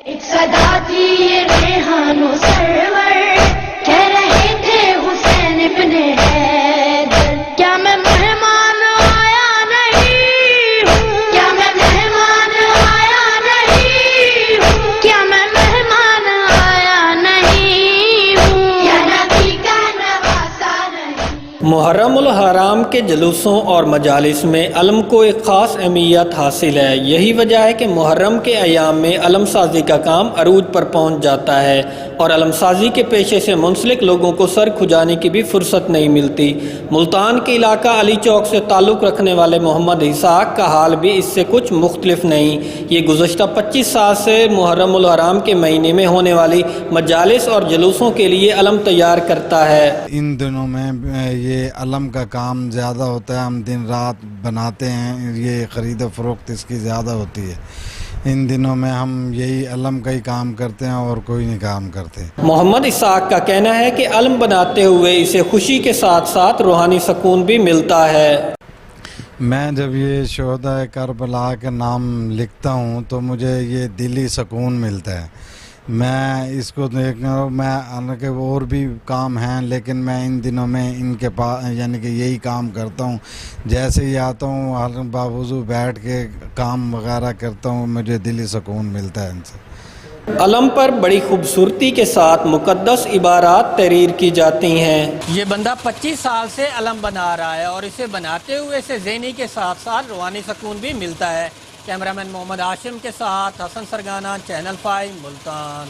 ایک صدا تھی یہ ریحان و سرور، کہہ رہے تھے حسین ابن حیدر، کیا میں مہمان آیا نہیں ہوں، کیا میں مہمان آیا نہیں ہوں، کیا میں مہمان آیا نہیں ہوں، یا نبی کا نواسا نہیں۔ محرم الحرام کے جلوسوں اور مجالس میں علم کو ایک خاص اہمیت حاصل ہے۔ یہی وجہ ہے کہ محرم کے ایام میں علم سازی کا کام عروج پر پہنچ جاتا ہے اور علم سازی کے پیشے سے منسلک لوگوں کو سر کھجانے کی بھی فرصت نہیں ملتی۔ ملتان کے علاقہ علی چوک سے تعلق رکھنے والے محمد اسحاق کا حال بھی اس سے کچھ مختلف نہیں۔ یہ گزشتہ 25 سال سے محرم الحرام کے مہینے میں ہونے والی مجالس اور جلوسوں کے لیے علم تیار کرتا ہے۔ ان دنوں میں یہ علم کا کام زیادہ ہوتا ہے، ہم دن رات بناتے ہیں، یہ خرید و فروخت اس کی زیادہ ہوتی ہے۔ ان دنوں میں ہم یہی علم کا ہی کام کرتے ہیں اور کوئی نہیں کام کرتے۔ محمد اسحاق کا کہنا ہے کہ علم بناتے ہوئے اسے خوشی کے ساتھ ساتھ روحانی سکون بھی ملتا ہے۔ میں جب یہ شہداء کربلا کے نام لکھتا ہوں تو مجھے یہ دلی سکون ملتا ہے۔ میں اس کو دیکھ رہا ہوں، میں حالانکہ اور بھی کام ہیں لیکن میں ان دنوں میں ان کے پاس یعنی کہ یہی کام کرتا ہوں۔ جیسے ہی آتا ہوں باوضو بیٹھ کے کام وغیرہ کرتا ہوں، مجھے دلی سکون ملتا ہے ان سے۔ علم پر بڑی خوبصورتی کے ساتھ مقدس عبارات تحریر کی جاتی ہیں۔ یہ بندہ 25 سال سے علم بنا رہا ہے اور اسے بناتے ہوئے اسے ذہنی کے ساتھ ساتھ روحانی سکون بھی ملتا ہے۔ کیمرہ مین محمد ہاشم کے ساتھ حسن سرگانہ، چینل 5 ملتان۔